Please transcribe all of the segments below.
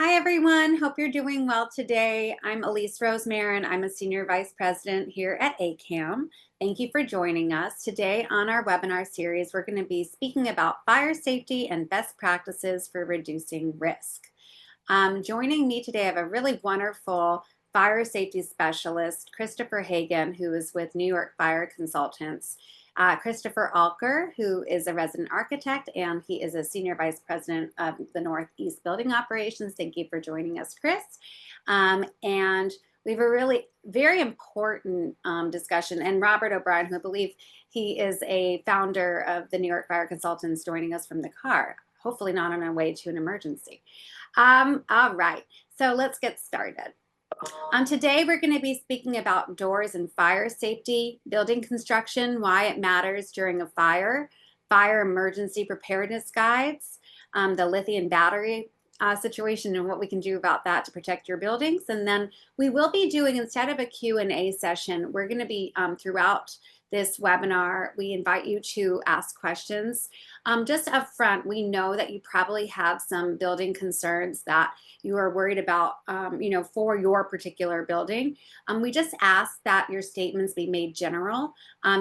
Hi, everyone. Hope you're doing well today. I'm Elise Rosemarin. I'm a Senior Vice President here at AKAM. Thank you for joining us. Today on our webinar series, we're going to be speaking about fire safety and best practices for reducing risk. Joining me today, I have a really wonderful fire safety specialist, Christopher Hagen, who is with New York Fire Consultants. Christopher Alker, who is a resident architect, and he is a senior vice president of the Northeast Building Operations. Thank you for joining us, Chris. And we have a really very important discussion. And Robert O'Brien, who I believe he is a founder of the New York Fire Consultants, joining us from the car, hopefully not on our way to an emergency. All right, so let's get started. Today, we're going to be speaking about doors and fire safety, building construction, why it matters during a fire, fire emergency preparedness guides, the lithium battery situation and what we can do about that to protect your buildings. And then we will be doing, instead of a Q&A session, we're going to be throughout this webinar, we invite you to ask questions. Just up front, we know that you probably have some building concerns that you are worried about, for your particular building. We just ask that your statements be made general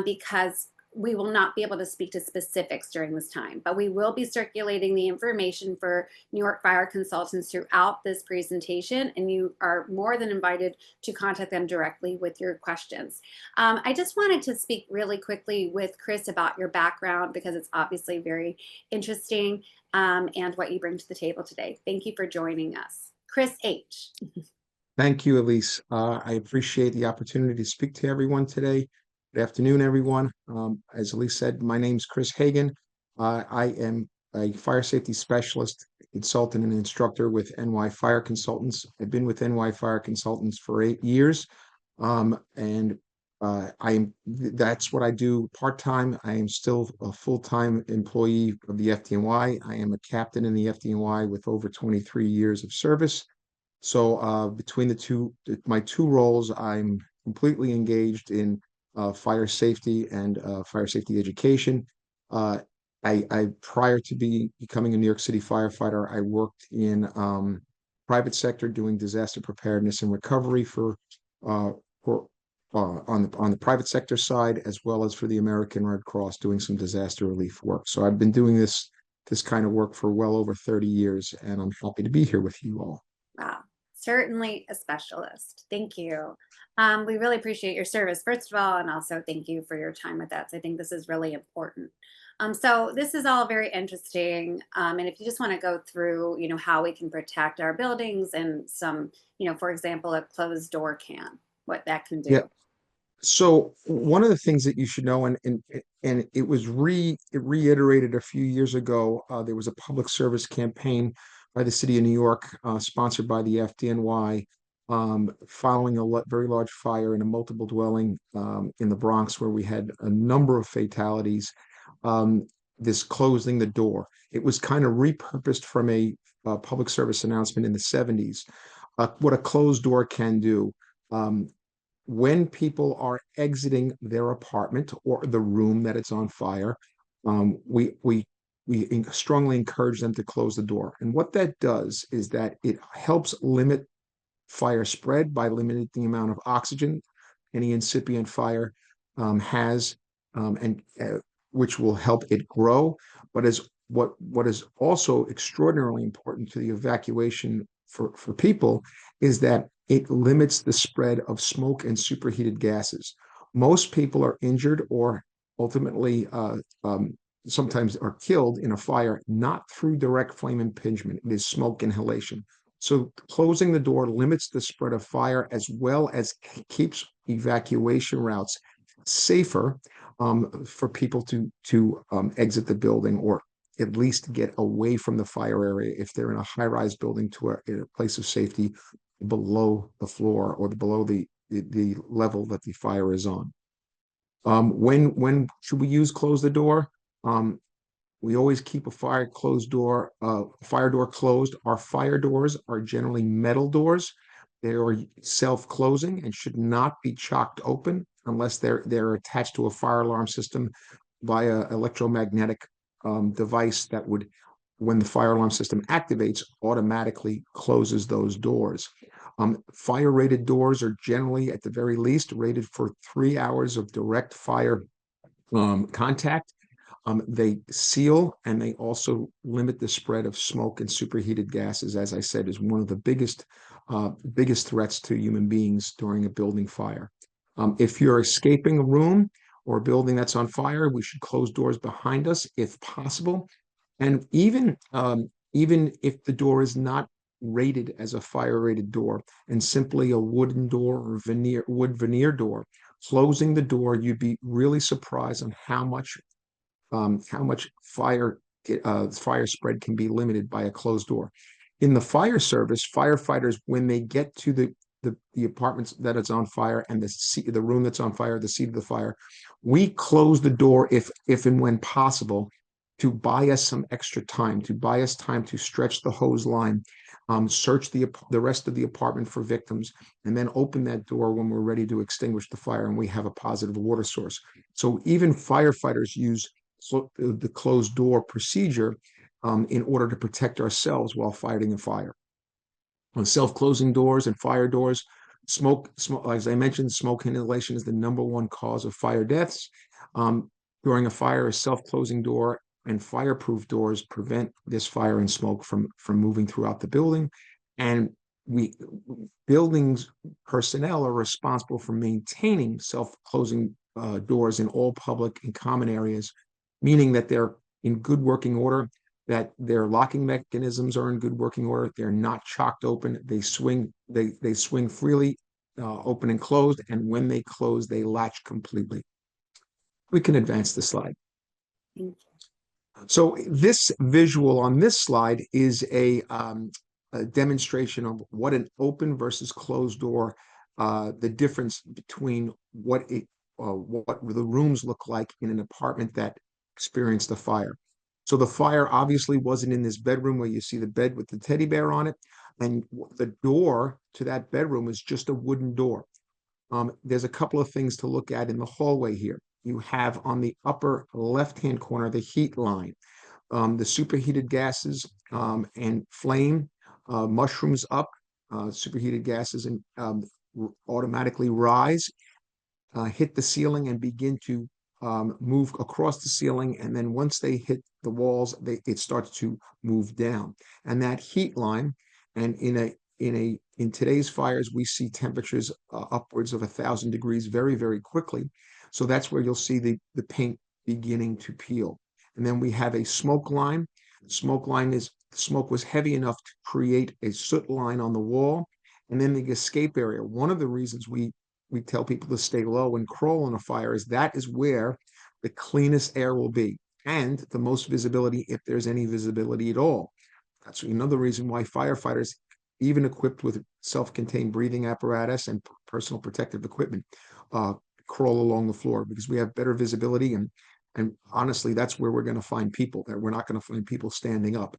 because we will not be able to speak to specifics during this time, but we will be circulating the information for New York Fire Consultants throughout this presentation, and you are more than invited to contact them directly with your questions. I just wanted to speak really quickly with Chris about your background because it's obviously very interesting and what you bring to the table today. Thank you for joining us. Chris H. Thank you, Elise. I appreciate the opportunity to speak to everyone today. Good afternoon, everyone. As Elise said, my name is Chris Hagen. I am a fire safety specialist, consultant, and instructor with NY Fire Consultants. I've been with NY Fire Consultants for 8 years, that's what I do part-time. I am still a full-time employee of the FDNY. I am a captain in the FDNY with over 23 years of service. So between my two roles, I'm completely engaged in fire safety and fire safety education. Prior to becoming a New York City firefighter, I worked in private sector doing disaster preparedness and recovery on the private sector side, as well as for the American Red Cross doing some disaster relief work. So I've been doing this kind of work for well over 30 years, and I'm happy to be here with you all. Wow, certainly a specialist. Thank you. We really appreciate your service, first of all, and also thank you for your time with us. I think this is really important. So this is all very interesting. And if you just want to go through, how we can protect our buildings and some, for example, a closed door what that can do. Yeah. So one of the things that you should know, and it was reiterated a few years ago, there was a public service campaign by the city of New York, sponsored by the FDNY, following a very large fire in a multiple dwelling in the Bronx, where we had a number of fatalities. This closing the door, it was kind of repurposed from a public service announcement in the 70s. What a closed door can do. When people are exiting their apartment or the room that it's on fire, we strongly encourage them to close the door. And what that does is that it helps limit fire spread by limiting the amount of oxygen any incipient fire has, which will help it grow. But what is also extraordinarily important to the evacuation for people is that it limits the spread of smoke and superheated gases. Most people are injured or ultimately sometimes are killed in a fire, not through direct flame impingement. It is smoke inhalation. So closing the door limits the spread of fire, as well as keeps evacuation routes safer for people to exit the building, or at least get away from the fire area if they're in a high-rise building to a place of safety below the floor or below the level that the fire is on. When should we use close the door? We always keep a fire door closed. Our fire doors are generally metal doors. They are self-closing and should not be chocked open unless they're attached to a fire alarm system via electromagnetic device that would when the fire alarm system activates, automatically closes those doors. Fire rated doors are generally, at the very least, rated for 3 hours of direct fire contact. They seal, and they also limit the spread of smoke and superheated gases, as I said, is one of the biggest threats to human beings during a building fire. If you're escaping a room or a building that's on fire, we should close doors behind us if possible. And even if the door is not rated as a fire rated door and simply a wooden door or wood veneer door, closing the door, you'd be really surprised on how much fire spread can be limited by a closed door. In the fire service, firefighters, when they get to the apartments that it's on fire and the room that's on fire, the seat of the fire, we close the door if and when possible, to buy us some extra time, to buy us time to stretch the hose line, search the rest of the apartment for victims, and then open that door when we're ready to extinguish the fire and we have a positive water source. So even firefighters use the closed door procedure in order to protect ourselves while fighting a fire. On self-closing doors and fire doors, smoke, as I mentioned, smoke inhalation is the #1 cause of fire deaths. During a fire, a self-closing door and fireproof doors prevent this fire and smoke from moving throughout the building. And buildings personnel are responsible for maintaining self-closing doors in all public and common areas, meaning that they're in good working order, that their locking mechanisms are in good working order. They're not chocked open. They swing freely, open and closed. And when they close, they latch completely. We can advance the slide. So this visual on this slide is a demonstration of what an open versus closed door, the difference between what the rooms look like in an apartment that experienced a fire. So the fire obviously wasn't in this bedroom where you see the bed with the teddy bear on it, and the door to that bedroom is just a wooden door. There's a couple of things to look at in the hallway here. You have on the upper left-hand corner the heat line, the superheated gases and flame mushrooms up, superheated gases and automatically rise, hit the ceiling and begin to move across the ceiling, and then once they hit the walls, it starts to move down. And that heat line, and in today's fires, we see temperatures upwards of 1,000 degrees very, very quickly. So that's where you'll see the paint beginning to peel. And then we have a smoke line. Smoke was heavy enough to create a soot line on the wall. And then the escape area. One of the reasons we tell people to stay low and crawl in a fire is that is where the cleanest air will be and the most visibility, if there's any visibility at all. That's another reason why firefighters, even equipped with self-contained breathing apparatus and personal protective equipment, crawl along the floor, because we have better visibility, and honestly, that's where we're going to find people. That we're not going to find people standing up.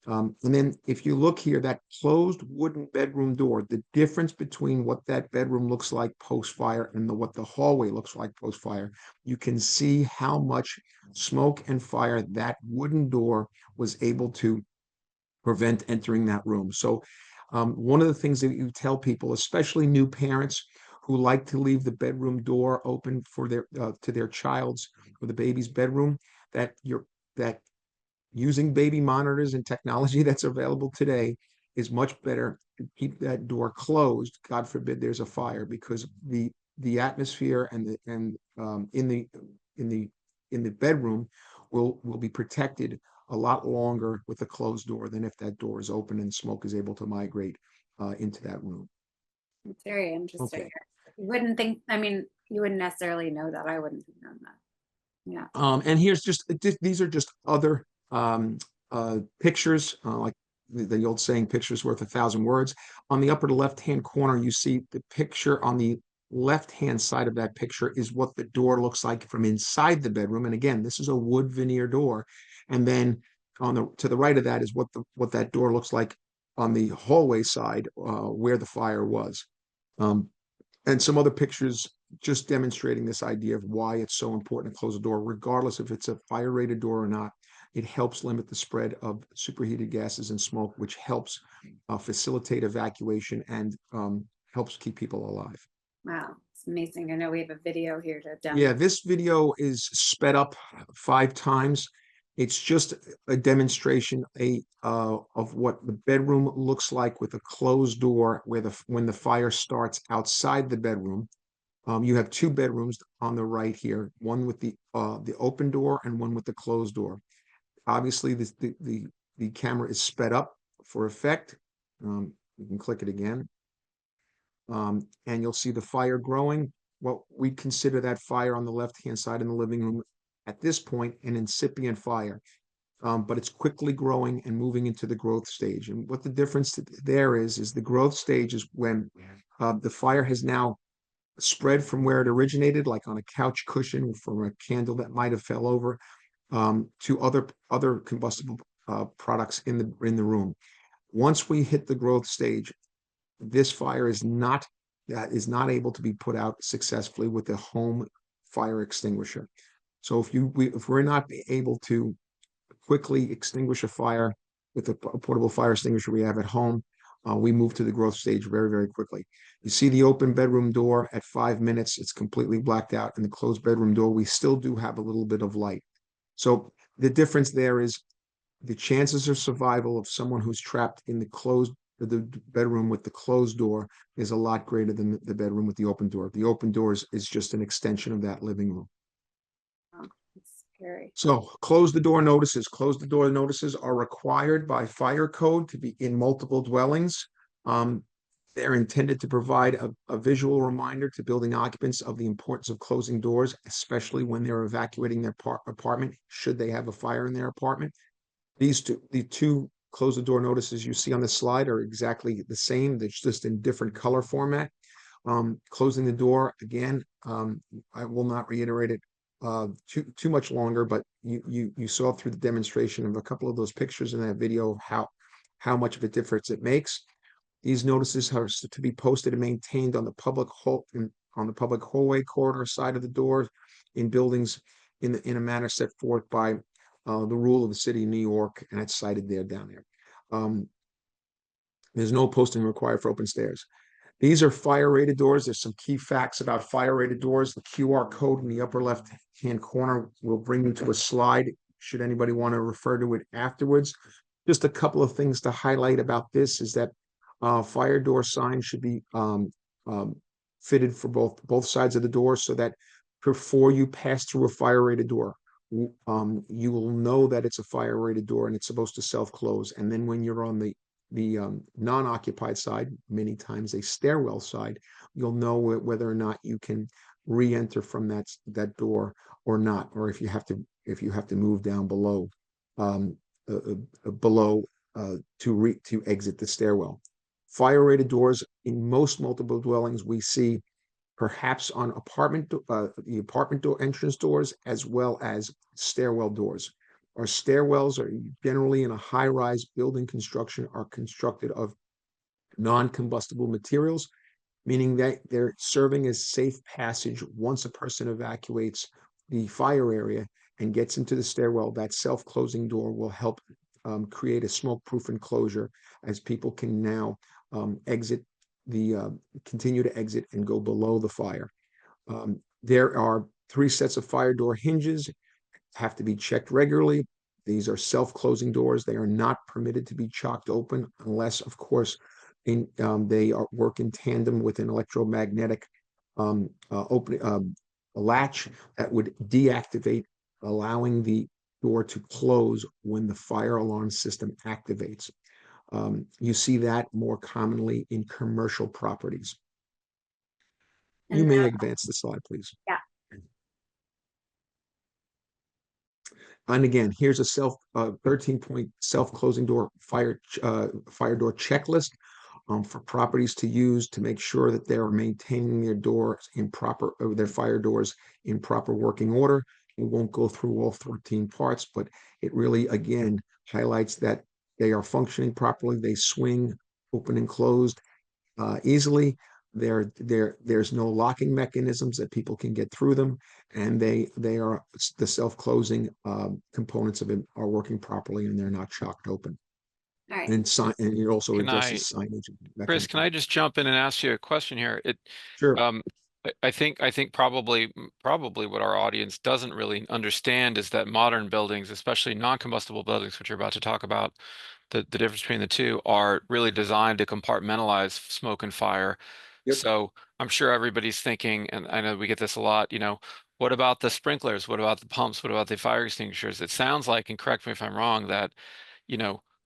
And then if you look here, that closed wooden bedroom door, the difference between what that bedroom looks like post-fire and what the hallway looks like post-fire, you can see how much smoke and fire that wooden door was able to prevent entering that room. So one of the things that you tell people, especially new parents who like to leave the bedroom door open for to their child's or the baby's bedroom, that using baby monitors and technology that's available today is much better to keep that door closed. God forbid there's a fire, because the atmosphere and in the bedroom will be protected a lot longer with a closed door than if that door is open and smoke is able to migrate into that room. It's very interesting. Okay. You wouldn't think, I mean, you wouldn't necessarily know that. I wouldn't have known that. Yeah. And here's these are just other pictures, like the old saying, pictures worth 1,000 words. On the upper left-hand corner, you see the picture. On the left-hand side of that picture is what the door looks like from inside the bedroom. And again, this is a wood veneer door. And then to the right of that is what that door looks like on the hallway side, where the fire was. And some other pictures just demonstrating this idea of why it's so important to close a door, regardless if it's a fire-rated door or not. it helps limit the spread of superheated gases and smoke, which helps facilitate evacuation and helps keep people alive. Wow, it's amazing. I know we have a video here to Yeah, demonstrate. this video is sped up 5 times. It's just a demonstration of what the bedroom looks like with a closed door, where when the fire starts outside the bedroom. You have 2 bedrooms on the right here, one with the open door and one with the closed door. Obviously, the camera is sped up for effect. You can click it again, and you'll see the fire growing. What we consider that fire on the left-hand side in the living room at this point an incipient fire, but it's quickly growing and moving into the growth stage. And what the difference there is the growth stage is when the fire has now spread from where it originated, like on a couch cushion from a candle that might have fell over, to other combustible products in the room. Once we hit the growth stage, this fire is not able to be put out successfully with a home fire extinguisher. So if we're not able to quickly extinguish a fire with a portable fire extinguisher we have at home, we move to the growth stage very, very quickly. You see the open bedroom door at 5 minutes, it's completely blacked out. And the closed bedroom door, we still do have a little bit of light. So the difference there is the chances of survival of someone who's trapped in the bedroom with the closed door is a lot greater than the bedroom with the open door. The open door is just an extension of that living room. Oh, it's scary. So close the door notices. Close the door notices are required by fire code to be in multiple dwellings. They're intended to provide a visual reminder to building occupants of the importance of closing doors, especially when they're evacuating their apartment, should they have a fire in their apartment. The two close the door notices you see on the slide are exactly the same. They're just in different color format. Closing the door, again, I will not reiterate it too much longer, but you saw through the demonstration of a couple of those pictures in that video of how much of a difference it makes. These notices are to be posted and maintained on the public hallway corridor side of the doors in buildings in a manner set forth by the rule of the city of New York, and it's cited there down there. There's no posting required for open stairs. These are fire rated doors. There's some key facts about fire rated doors. The QR code in the upper left hand corner will bring you to a slide should anybody want to refer to it afterwards. Just a couple of things to highlight about this is that fire door signs should be fitted for both sides of the door, so that before you pass through a fire rated door, you will know that it's a fire rated door and it's supposed to self-close. And then when you're on the non-occupied side, many times a stairwell side, you'll know whether or not you can re-enter from that door or not, or if you have to move down below to exit the stairwell. Fire rated doors in most multiple dwellings we see perhaps on the apartment door entrance doors, as well as stairwell doors. Our stairwells are generally in a high-rise building construction are constructed of non-combustible materials, meaning that they're serving as safe passage once a person evacuates the fire area and gets into the stairwell. That self-closing door will help create a smoke-proof enclosure as people can now continue to exit and go below the fire. There are 3 sets of fire door hinges, have to be checked regularly. These are self-closing doors. They are not permitted to be chalked open unless, of course, they work in tandem with an electromagnetic latch that would deactivate, allowing the door to close when the fire alarm system activates. You see that more commonly in commercial properties. You And may advance the slide, please. yeah, And again, here's a 13-point self-closing door fire door checklist for properties to use to make sure that they are maintaining their fire doors in proper working order. We won't go through all 14 parts, but it really, again, highlights that they are functioning properly. They swing open and closed easily. There's no locking mechanisms that people can get through them, and they are the self-closing components of it are working properly, and they're not shocked open. All right. And it also Can I, addresses signage, that kind Chris, of can thing. I just jump in and ask you a question here? Sure. Um, I think probably what our audience doesn't really understand is that modern buildings, especially non-combustible buildings, which you're about to talk about, the difference between the two are really designed to compartmentalize smoke and fire. Yep. So I'm sure everybody's thinking, and I know we get this a lot, what about the sprinklers? What about the pumps? What about the fire extinguishers? It sounds like, and correct me if I'm wrong, that,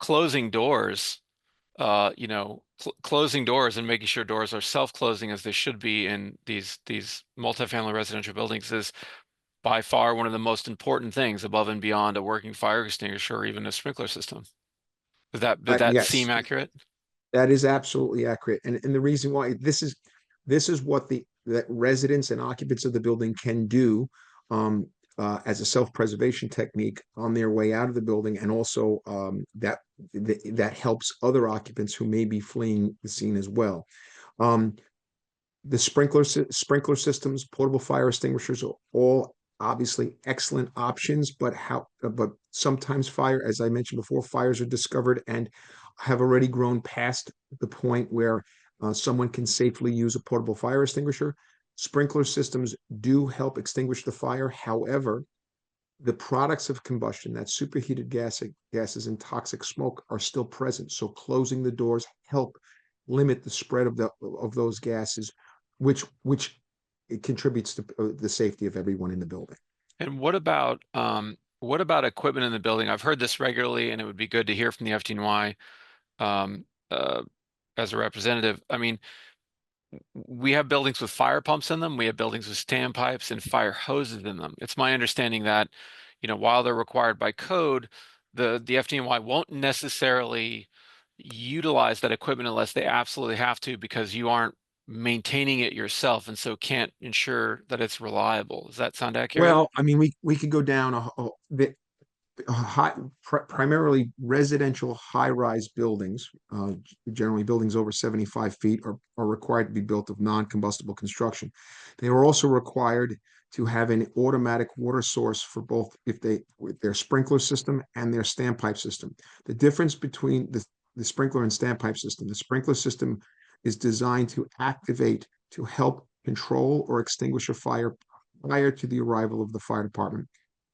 closing doors, closing doors and making sure doors are self-closing as they should be in these multifamily residential buildings is by far one of the most important things above and beyond a working fire extinguisher or even a sprinkler system. Did that Yes, seem accurate? that is absolutely accurate. And the reason why this is what that residents and occupants of the building can do as a self-preservation technique on their way out of the building, and also that helps other occupants who may be fleeing the scene as well. Um, the sprinkler systems, portable fire extinguishers are all obviously excellent options, but sometimes fire, as I mentioned before, fires are discovered and have already grown past the point where someone can safely use a portable fire extinguisher. Sprinkler systems do help extinguish the fire. However, the products of combustion, that superheated gases and toxic smoke, are still present. So closing the doors help limit the spread of those gases, which it contributes to the safety of everyone in the building. And what about equipment in the building? I've heard this regularly, and it would be good to hear from the FDNY um, uh, as a representative. I mean, we have buildings with fire pumps in them. We have buildings with standpipes and fire hoses in them. It's my understanding that, while they're required by code, the FDNY won't necessarily utilize that equipment unless they absolutely have to, because you aren't maintaining it yourself and so can't ensure that it's reliable. Does that sound accurate? Well, I mean, we could go down high, primarily residential high-rise buildings, generally buildings over 75 feet, are required to be built of non-combustible construction. They are also required to have an automatic water source for both with their sprinkler system and their standpipe system. The difference between the sprinkler and standpipe system: the sprinkler system is designed to activate to help control or extinguish a fire prior to the arrival of the fire department.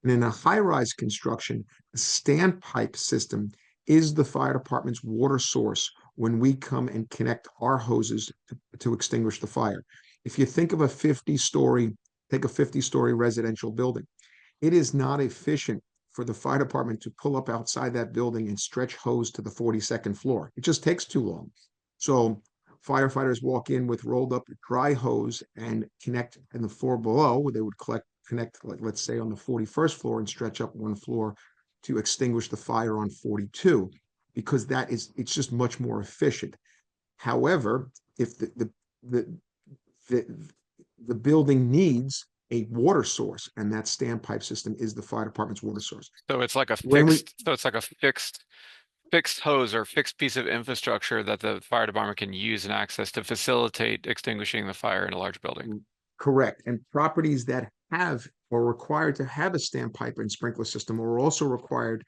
And in a high-rise construction, the standpipe system is the fire department's water source when we come and connect our hoses to extinguish the fire. If you think of take a 50-story residential building, it is not efficient for the fire department to pull up outside that building and stretch hose to the 42nd floor. It just takes too long. So firefighters walk in with rolled up dry hose and connect in the floor below, where they would connect, like, let's say, on the 41st floor, and stretch up one floor to extinguish the fire on 42, because it's just much more efficient. However, if the, the, the building needs a water source, and that standpipe system is the fire department's water source. So it's like a When we fixed hose or fixed piece of infrastructure that the fire department can use and access to facilitate extinguishing the fire in a large building. Correct. And properties that have or required to have a standpipe and sprinkler system are also required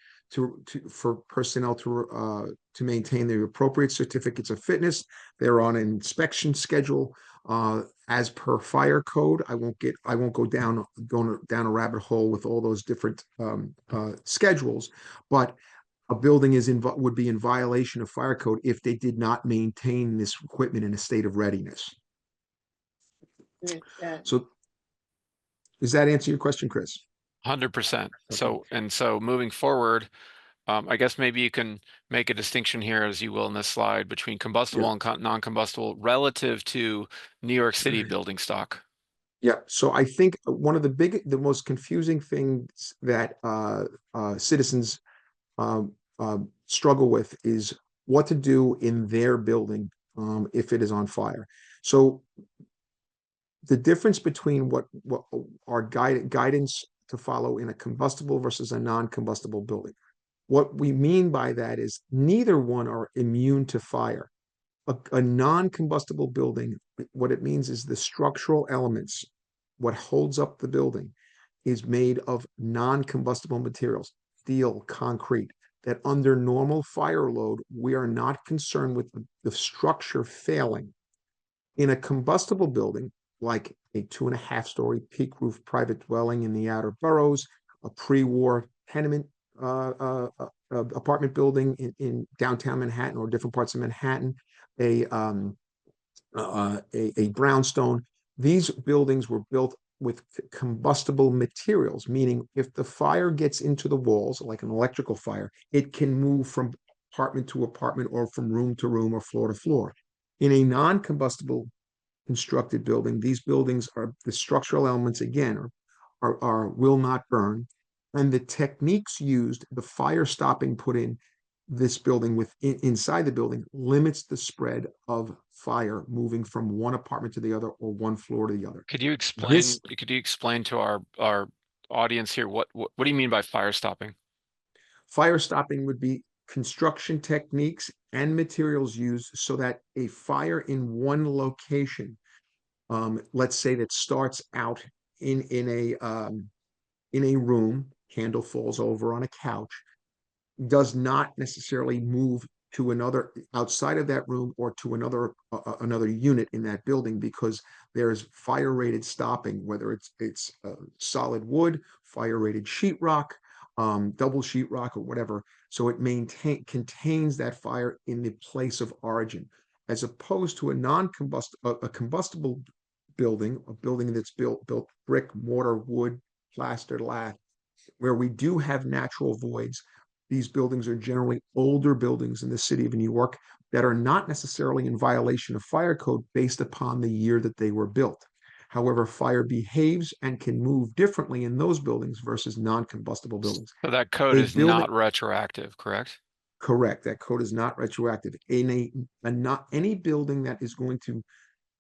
for personnel to maintain their appropriate certificates of fitness. They're on an inspection schedule as per fire code. I won't go down a rabbit hole with all those different schedules, but a building would be in violation of fire code if they did not maintain this equipment in a state of readiness. So does that answer your question, Chris? 100%. Okay. So moving forward, I guess maybe you can make a distinction here, as you will in this slide, between combustible Yeah. and non-combustible relative to New York City building stock. Yeah. So I think one of the most confusing things that citizens struggle with is what to do in their building if it is on fire. So the difference between what our guidance to follow in a combustible versus a non-combustible building. What we mean by that is neither one are immune to fire. A non-combustible building what it means is the structural elements, what holds up the building, is made of non-combustible materials, steel, concrete, that under normal fire load, we are not concerned with the structure failing. In a combustible building, like a 2.5-story peak roof private dwelling in the outer boroughs, a pre-war tenement apartment building in downtown Manhattan or different parts of Manhattan, a brownstone. These buildings were built with combustible materials, meaning if the fire gets into the walls, like an electrical fire, it can move from apartment to apartment or from room to room or floor to floor. In a non-combustible constructed building, these buildings are the structural elements again are will not burn, and the techniques used, the fire stopping put in this building inside the building limits the spread of fire moving from one apartment to the other or one floor to the other. Could you explain, This could you explain to our audience here, what do you mean by fire stopping? fire stopping would be construction techniques and materials used so that a fire in one location, let's say that starts out in a room, candle falls over on a couch, does not necessarily move to another outside of that room or to another unit in that building, because there's fire rated stopping, whether it's solid wood, fire rated sheetrock, double sheetrock, or whatever. So it contains that fire in the place of origin, as opposed to a combustible building, a building that's built brick, mortar, wood, plaster, lath, where we do have natural voids. These buildings are generally older buildings in the city of New York that are not necessarily in violation of fire code based upon the year that they were built. However, fire behaves and can move differently in those buildings versus non-combustible buildings. So that code A is building, not retroactive, correct? correct, that code is not retroactive. In not any building that is going to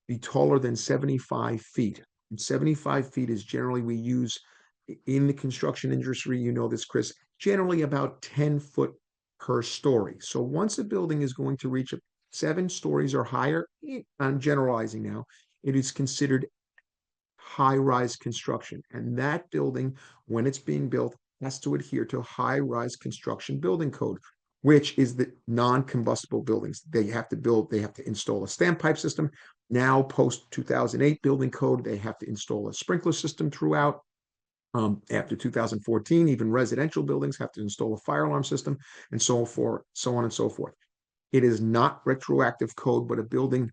be taller than 75 feet. And 75 feet is generally we use in the construction industry, you know this, Chris, generally about 10 foot per story. So once a building is going to reach 7 stories or higher, I'm generalizing now, it is considered high-rise construction. And that building, when it's being built, has to adhere to high-rise construction building code, which is the non-combustible buildings. They have to install a standpipe system. Now, post 2008 building code, they have to install a sprinkler system throughout. After 2014, even residential buildings have to install a fire alarm system, and so forth, so on and so forth. It is not retroactive code, but a building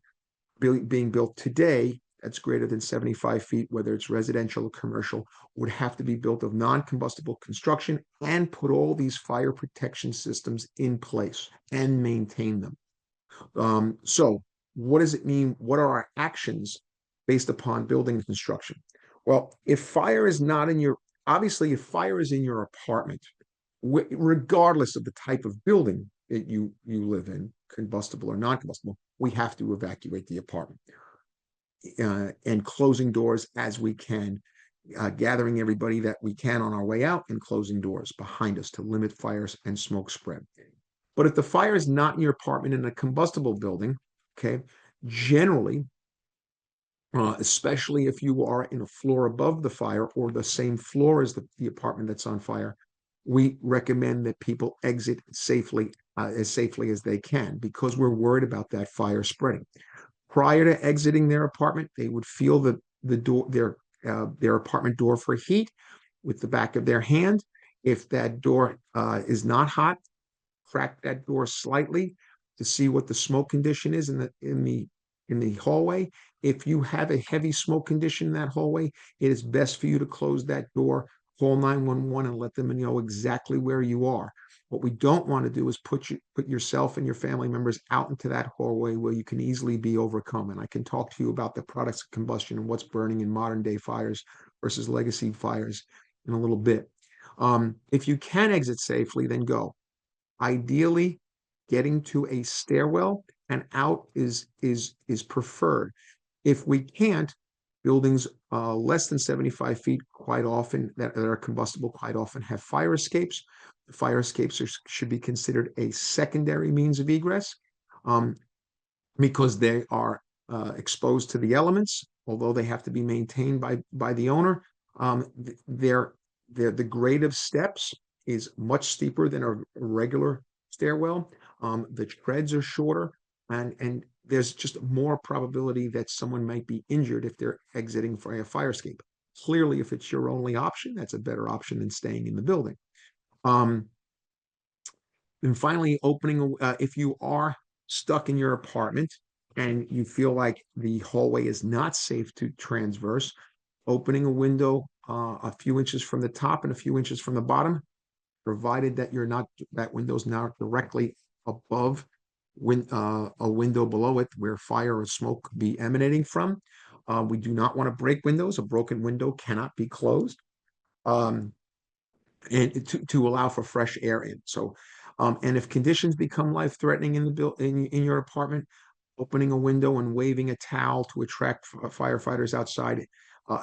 being built today that's greater than 75 feet, whether it's residential or commercial, would have to be built of non-combustible construction and put all these fire protection systems in place and maintain them. So what does it mean? What are our actions based upon building construction? Well, if fire is not in your, obviously, if fire is in your apartment, regardless of the type of building that you live in, combustible or non-combustible, we have to evacuate the apartment, and closing doors as we can, gathering everybody that we can on our way out and closing doors behind us to limit fires and smoke spread. But if the fire is not in your apartment in a combustible building, okay, generally, especially if you are in a floor above the fire or the same floor as the apartment that's on fire, we recommend that people exit safely, as safely as they can, because we're worried about that fire spreading. Prior to exiting their apartment, they would feel the door, their apartment door for heat with the back of their hand. If that door is not hot, crack that door slightly to see what the smoke condition is in the hallway. If you have a heavy smoke condition in that hallway, it is best for you to close that door, call 911, and let them know exactly where you are. What we don't want to do is put yourself and your family members out into that hallway where you can easily be overcome. And I can talk to you about the products of combustion and what's burning in modern day fires versus legacy fires in a little bit. If you can exit safely, then go. Ideally, getting to a stairwell and out is preferred. If we can't, buildings less than 75 feet quite often that are combustible quite often have fire escapes. The fire escapes should be considered a secondary means of egress, because they are exposed to the elements, although they have to be maintained by the owner. The grade of steps is much steeper than a regular stairwell. The treads are shorter, and there's just more probability that someone might be injured if they're exiting for a fire escape. Clearly, if it's your only option, that's a better option than staying in the building. And finally, if you are stuck in your apartment and you feel like the hallway is not safe to transverse, opening a window a few inches from the top and a few inches from the bottom, provided that that window's not directly above a window below it where fire or smoke could be emanating from. We do not want to break windows. A broken window cannot be closed. And to allow for fresh air in. So, and if conditions become life-threatening in your apartment, opening a window and waving a towel to attract firefighters outside,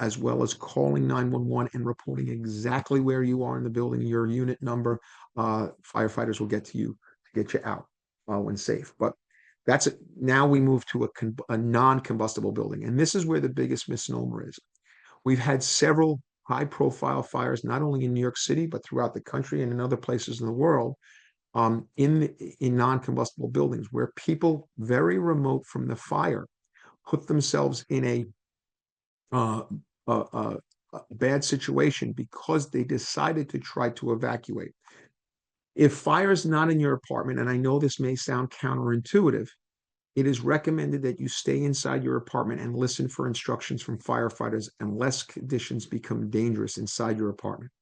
as well as calling 911 and reporting exactly where you are in the building, your unit number, firefighters will get to you to get you out when safe. But that's it. Now we move to a non-combustible building, and this is where the biggest misnomer is. We've had several high-profile fires, not only in New York City, but throughout the country and in other places in the world, in non-combustible buildings, where people very remote from the fire put themselves in a bad situation because they decided to try to evacuate. If fire is not in your apartment, and I know this may sound counterintuitive, it is recommended that you stay inside your apartment and listen for instructions from firefighters unless conditions become dangerous inside your apartment.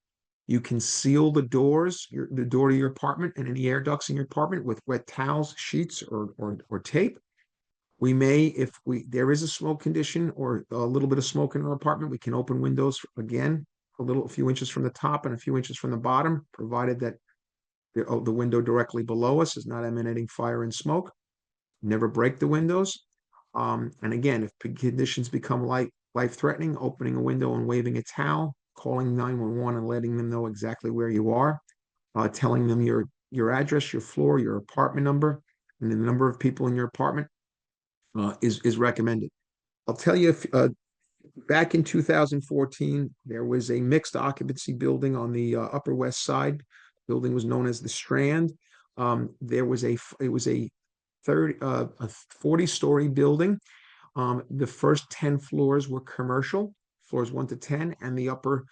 You can seal the doors, the door to your apartment and any air ducts in your apartment with wet towels, sheets, or tape. We may, if there is a smoke condition or a little bit of smoke in our apartment, we can open windows again, a few inches from the top and a few inches from the bottom, provided that the window directly below us is not emanating fire and smoke. Never break the windows. And again, if conditions become life-threatening, opening a window and waving a towel, calling 911 and letting them know exactly where you are, telling them your address, your floor, your apartment number, and the number of people in your apartment is recommended. I'll tell you, back in 2014, there was a mixed occupancy building on the Upper West Side. The building was known as the Strand. It was a 40-story building. The first 10 floors were commercial, floors 1 to 10, and the upper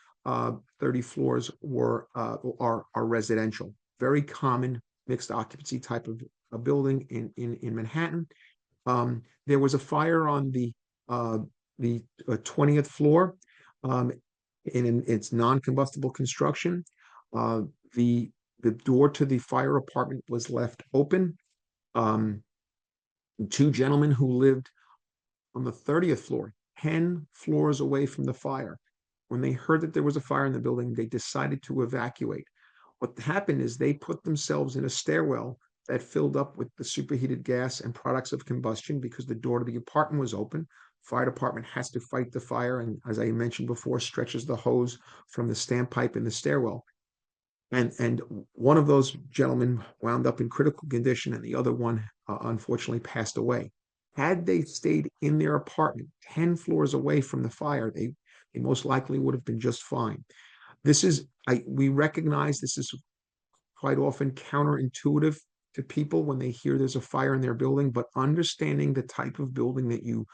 30 floors are residential. Very common mixed occupancy type of a building in Manhattan. There was a fire on the 20th floor in its non-combustible construction. The door to the fire apartment was left open. Two gentlemen who lived on the 30th floor, 10 floors away from the fire, when they heard that there was a fire in the building, they decided to evacuate. What happened is they put themselves in a stairwell that filled up with the superheated gas and products of combustion because the door to the apartment was open. Fire department has to fight the fire, and as I mentioned before, stretches the hose from the standpipe in the stairwell. And one of those gentlemen wound up in critical condition, and the other one unfortunately passed away. Had they stayed in their apartment 10 floors away from the fire, they most likely would have been just fine. We recognize this is quite often counterintuitive to people when they hear there's a fire in their building, but understanding the type of building that you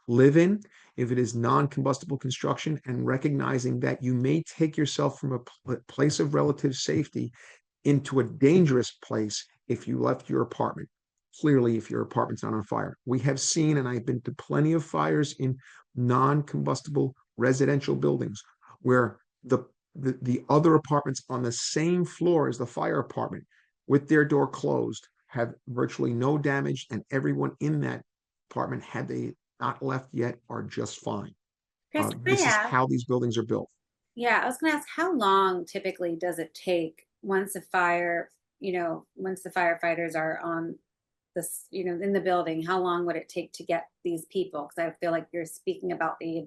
live in, if it is non-combustible construction, and recognizing that you may take yourself from a place of relative safety into a dangerous place if you left your apartment. Clearly, if your apartment's not on fire. We have seen, and I've been to plenty of fires in non-combustible residential buildings where the other apartments on the same floor as the fire apartment with their door closed have virtually no damage, and everyone in that apartment, had they not left yet, are just fine. Chris, This is how these buildings are built. Yeah, I was going to ask, how long typically does it take once a fire, once the firefighters are on this, in the building, how long would it take to get these people? Because I feel like you're speaking about the,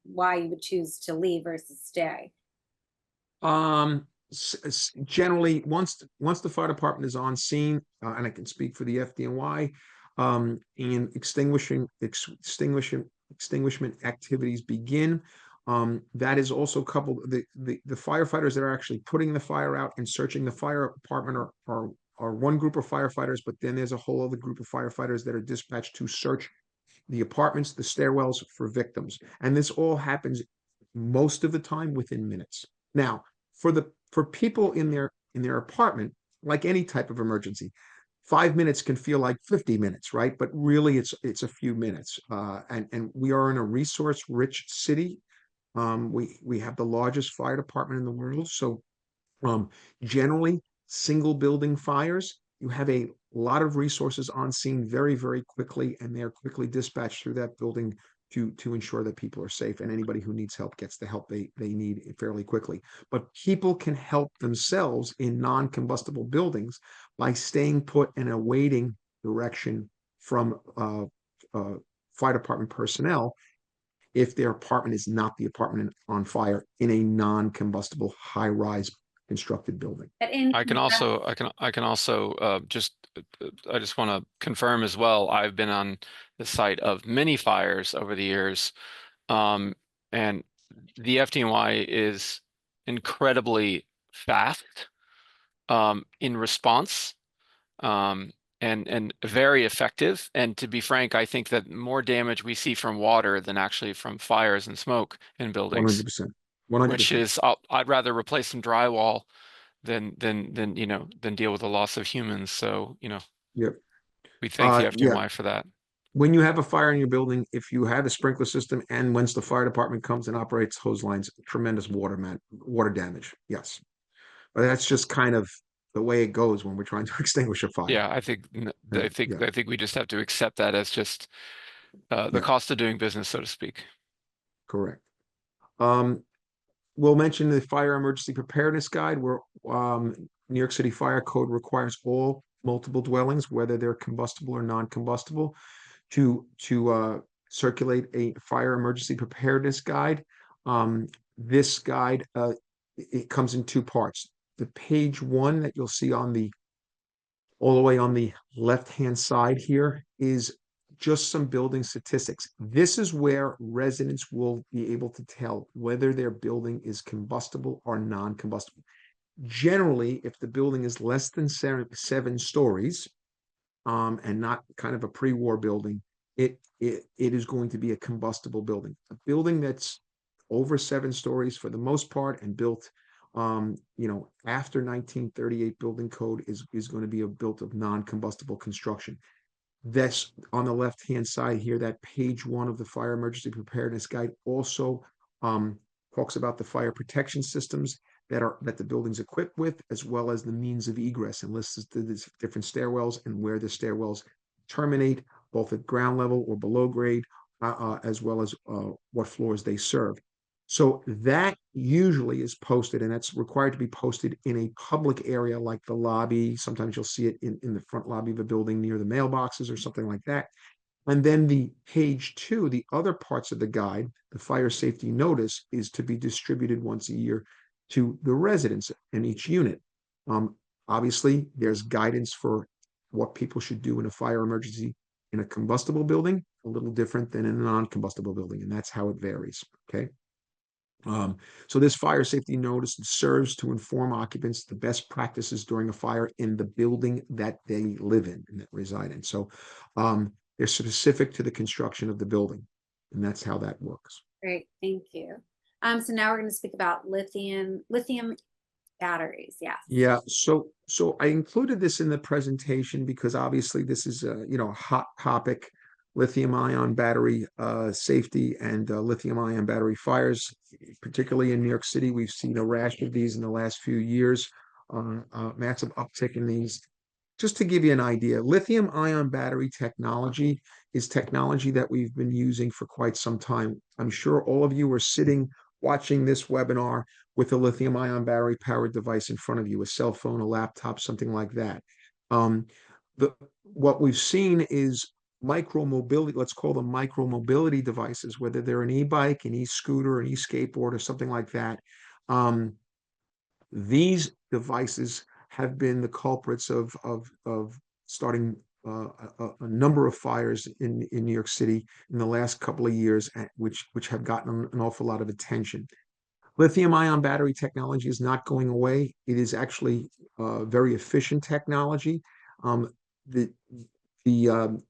why you would choose to leave versus stay. Generally, once the fire department is on scene, and I can speak for the FDNY, and extinguishment activities begin. That is also coupled, the firefighters that are actually putting the fire out and searching the fire department are one group of firefighters, but then there's a whole other group of firefighters that are dispatched to search the apartments, the stairwells for victims. And this all happens most of the time within minutes. Now, for people in their apartment, like any type of emergency, 5 minutes can feel like 50 minutes, right? But really it's a few minutes. And we are in a resource rich city. We have the largest fire department in the world. So generally, single building fires, you have a lot of resources on scene very, very quickly, and they're quickly dispatched through that building to ensure that people are safe, and anybody who needs help gets the help they need fairly quickly. But people can help themselves in non-combustible buildings by staying put and awaiting direction from fire department personnel if their apartment is not the apartment on fire in a non-combustible high-rise constructed building. I can also just I just want to confirm as well. I've been on the site of many fires over the years, and the FDNY is incredibly fast in response, and very effective. And to be frank, I think that more damage we see from water than actually from fires and smoke in buildings. 100%. Which 100%. is, I'd rather replace some drywall than deal with the loss of humans. So, Yep. we thank the Yeah. FDNY for that. When you have a fire in your building, if you have a sprinkler system and once the fire department comes and operates hose lines, tremendous water damage. Yes. But that's just kind of the way it goes when we're trying to extinguish a fire. Yeah, I think we just have to accept that as just the cost of doing business, so to speak. Correct. We'll mention the fire emergency preparedness guide, where New York City Fire Code requires all multiple dwellings, whether they're combustible or non-combustible, to circulate a fire emergency preparedness guide. This guide, it comes in two parts. The page one that you'll see all the way on the left-hand side here is just some building statistics. This is where residents will be able to tell whether their building is combustible or non-combustible. Generally, if the building is less than seven stories, and not kind of a pre-war building, it is going to be a combustible building. A building that's over 7 stories for the most part and built after 1938 building code is going to be built of non-combustible construction. That's on the left-hand side here. That page one of the fire emergency preparedness guide also talks about the fire protection systems that the building's equipped with, as well as the means of egress, and lists the different stairwells and where the stairwells terminate, both at ground level or below grade, as well as what floors they serve. So that usually is posted, and that's required to be posted in a public area like the lobby. Sometimes you'll see it in the front lobby of a building near the mailboxes or something like that. And then the page two, the other parts of the guide, the fire safety notice, is to be distributed once a year to the residents in each unit. Obviously, there's guidance for what people should do in a fire emergency in a combustible building, a little different than in a non-combustible building, and that's how it varies. Okay. So this fire safety notice serves to inform occupants the best practices during a fire in the building that they live in and that reside in. So they're specific to the construction of the building, and that's how that works. Great, thank you. So now we're going to speak about lithium batteries. Yeah. So I included this in the presentation because obviously this is a hot topic. Lithium-ion battery safety and lithium-ion battery fires, particularly in New York City. We've seen a rash of these in the last few years, massive uptick in these. Just to give you an idea, lithium-ion battery technology is technology that we've been using for quite some time. I'm sure all of you are sitting watching this webinar with a lithium-ion battery powered device in front of you, a cell phone, a laptop, something like that. What we've seen is micro-mobility, let's call them micro-mobility devices, whether they're an e-bike, an e-scooter, an e-skateboard, or something like that. These devices have been the culprits of starting a number of fires in New York City in the last couple of years, which have gotten an awful lot of attention. Lithium-ion battery technology is not going away. It is actually very efficient technology. Um, the the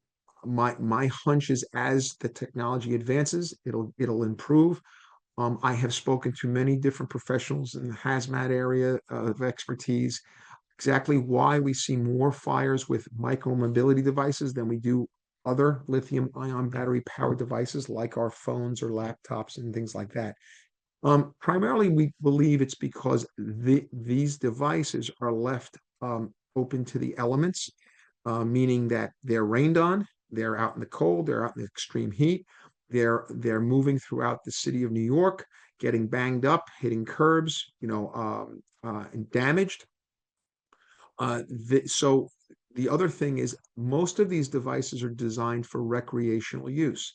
my hunch is as the technology advances, it'll improve. I have spoken to many different professionals in the hazmat area of expertise, exactly why we see more fires with micro mobility devices than we do other lithium ion battery powered devices like our phones or laptops and things like that. Primarily, we believe it's because these devices are left open to the elements, meaning that they're rained on, they're out in the cold, they're out in the extreme heat, they're moving throughout the city of New York, getting banged up, hitting curbs, and damaged. So the other thing is most of these devices are designed for recreational use.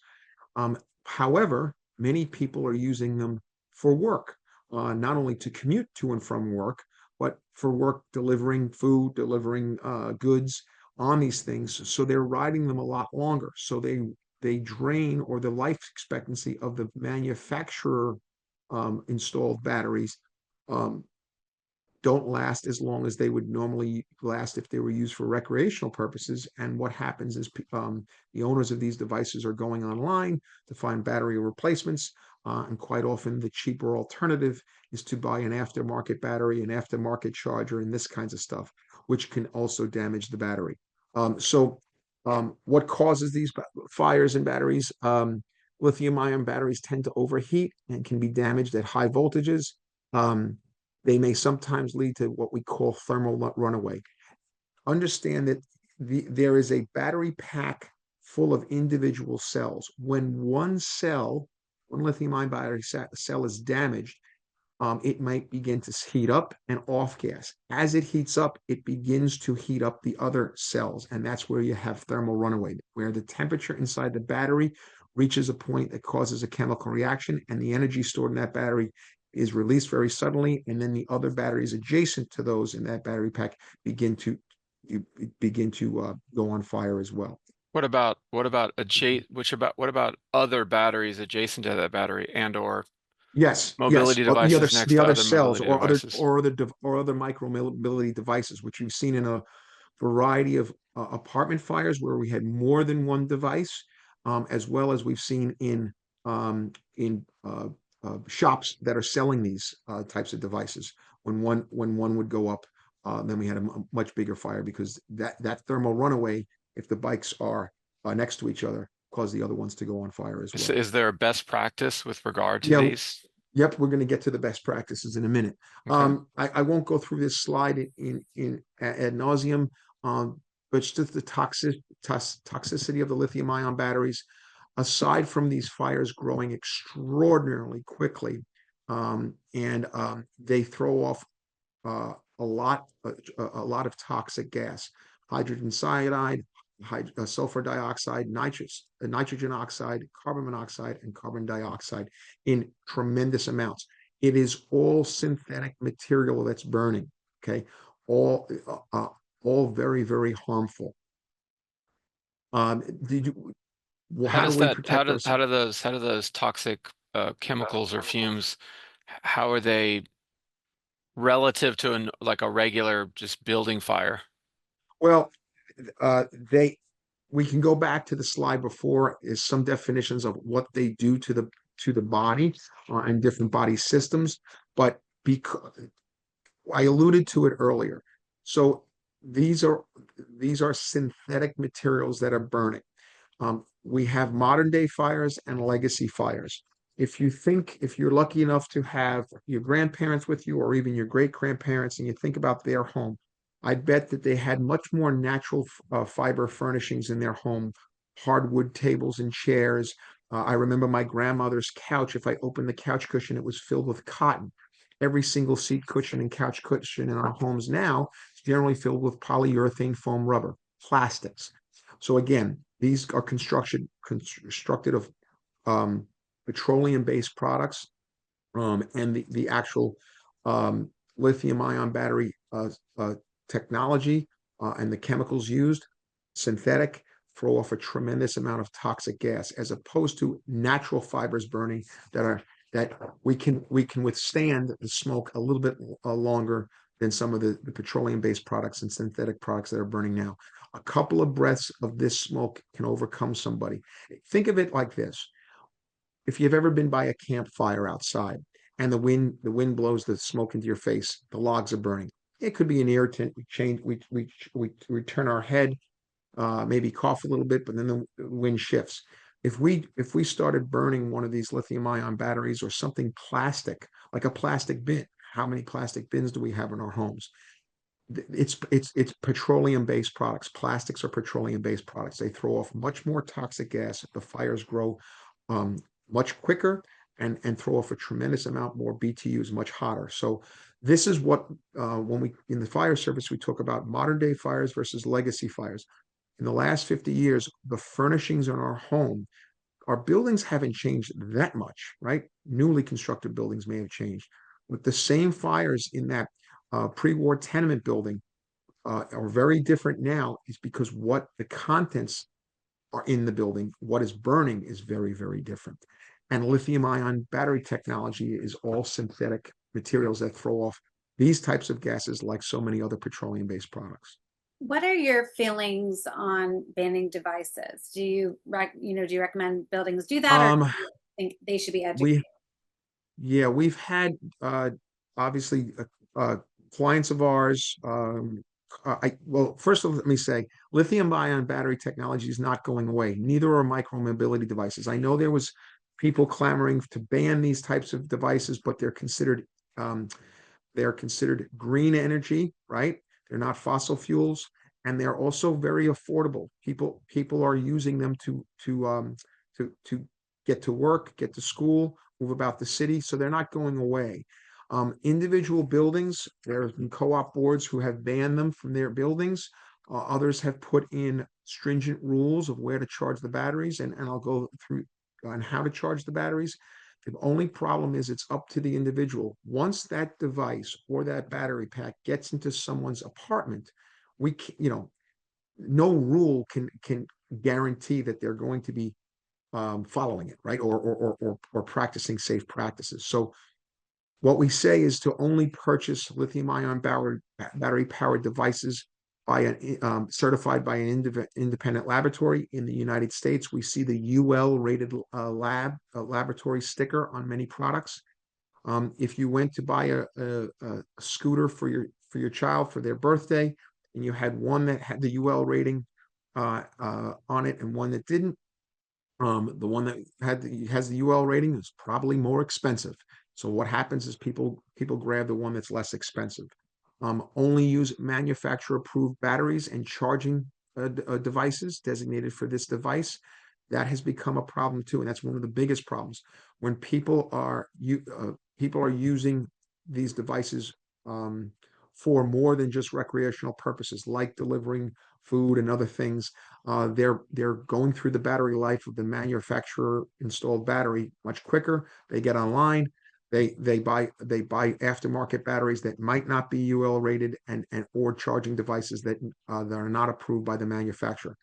However, many people are using them for work, not only to commute to and from work, but for work delivering food, delivering goods on these things. So they're riding them a lot longer. So they drain, or the life expectancy of the manufacturer installed batteries um, don't last as long as they would normally last if they were used for recreational purposes. And what happens is the owners of these devices are going online to find battery replacements. And quite often, the cheaper alternative is to buy an aftermarket battery, an aftermarket charger, and this kinds of stuff, which can also damage the battery. What causes these fires in batteries? Lithium-ion batteries tend to overheat and can be damaged at high voltages. Um, they may sometimes lead to what we call thermal runaway. Understand that there is a battery pack full of individual cells. When one lithium-ion battery cell is damaged, it might begin to heat up and off gas. As it heats up, it begins to heat up the other cells. And that's where you have thermal runaway, where the temperature inside the battery reaches a point that causes a chemical reaction, and the energy stored in that battery is released very suddenly. And then the other batteries adjacent to those in that battery pack begin to go on fire as well. What about other batteries adjacent to that battery and or Yes, yes. mobility The other devices next the to other other cells mobility or devices? other micro mobility devices, which we've seen in a variety of apartment fires where we had more than one device, as well as we've seen in shops that are selling these types of devices. When one would go up, then we had a much bigger fire because that thermal runaway, if the bikes are next to each other, cause the other ones to go on fire as well. Is there a best practice with regard to Yeah, these? yep, we're going to get to the best practices in a minute. Okay. I won't go through this slide in ad nauseum, but just the toxicity of the lithium-ion batteries, aside from these fires growing extraordinarily quickly, and they throw off a lot of toxic gas, hydrogen cyanide, sulfur dioxide, nitrogen oxide, carbon monoxide, and carbon dioxide in tremendous amounts. It is all synthetic material that's burning. Okay, all all very, very harmful. Did you? Well, How how do does we that, protect ourselves? how do those toxic chemicals or fumes, how are they relative to like a regular just building fire? Well, they we can go back to the slide before is some definitions of what they do to the body and different body systems, but because I alluded to it earlier. So these are these are synthetic materials that are burning. We have modern day fires and legacy fires. If you're lucky enough to have your grandparents with you or even your great grandparents and you think about their home, I bet that they had much more natural fiber furnishings in their home, hardwood tables and chairs. I remember my grandmother's couch. If I opened the couch cushion, it was filled with cotton. Every single seat cushion and couch cushion in our homes now is generally filled with polyurethane foam rubber, plastics. So again, these are constructed of petroleum-based products, and the actual lithium-ion battery technology and the chemicals used Synthetic throw off a tremendous amount of toxic gas, as opposed to natural fibers burning that we can withstand the smoke a little bit longer than some of the petroleum-based products and synthetic products that are burning now. A couple of breaths of this smoke can overcome somebody. Think of it like this. If you've ever been by a campfire outside and the wind blows the smoke into your face, the logs are burning. It could be an irritant. We turn our head, maybe cough a little bit, but then the wind shifts. If we started burning one of these lithium-ion batteries or something plastic, like a plastic bin, how many plastic bins do we have in our homes? It's petroleum-based products. Plastics are petroleum-based products. They throw off much more toxic gas. The fires grow um, much quicker and throw off a tremendous amount more BTUs, much hotter. So this is what when we in the fire service we talk about modern day fires versus legacy fires. In the last 50 years, the furnishings in our home, our buildings haven't changed that much, right? Newly constructed buildings may have changed, but the same fires in that pre-war tenement building are very different now, is because what the contents are in the building, what is burning is very, very different. And lithium-ion battery technology is all synthetic materials that throw off these types of gases like so many other petroleum-based products. What are your feelings on banning devices? Do you do you recommend buildings do that, or Um, do you think they should be educated? we Yeah, we've had obviously clients of ours. Well, first of all, let me say, lithium-ion battery technology is not going away. Neither are micromobility devices. I know there was people clamoring to ban these types of devices, but um, they're considered green energy, right? They're not fossil fuels, and they're also very affordable. People are using them to get to work, get to school, move about the city, so they're not going away. Individual buildings, there have been co-op boards who have banned them from their buildings. Others have put in stringent rules of where to charge the batteries, and I'll go through on how to charge the batteries. The only problem is it's up to the individual. Once that device or that battery pack gets into someone's apartment, we can, no rule can guarantee that they're going to be following it, right? Or practicing safe practices. So what we say is to only purchase lithium-ion battery powered devices by certified by an independent laboratory in the United States. We see the UL rated laboratory sticker on many products. If you went to buy a scooter for your child for their birthday, and you had one that had the UL rating on it and one that didn't, the one that has the UL rating is probably more expensive. So what happens is people grab the one that's less expensive. Only use manufacturer approved batteries and charging devices designated for this device. That has become a problem too, and that's one of the biggest problems when people are using these devices for more than just recreational purposes, like delivering food and other things. They're going through the battery life of the manufacturer installed battery much quicker. They get online, they buy aftermarket batteries that might not be UL rated, and or charging devices that are not approved by the manufacturer.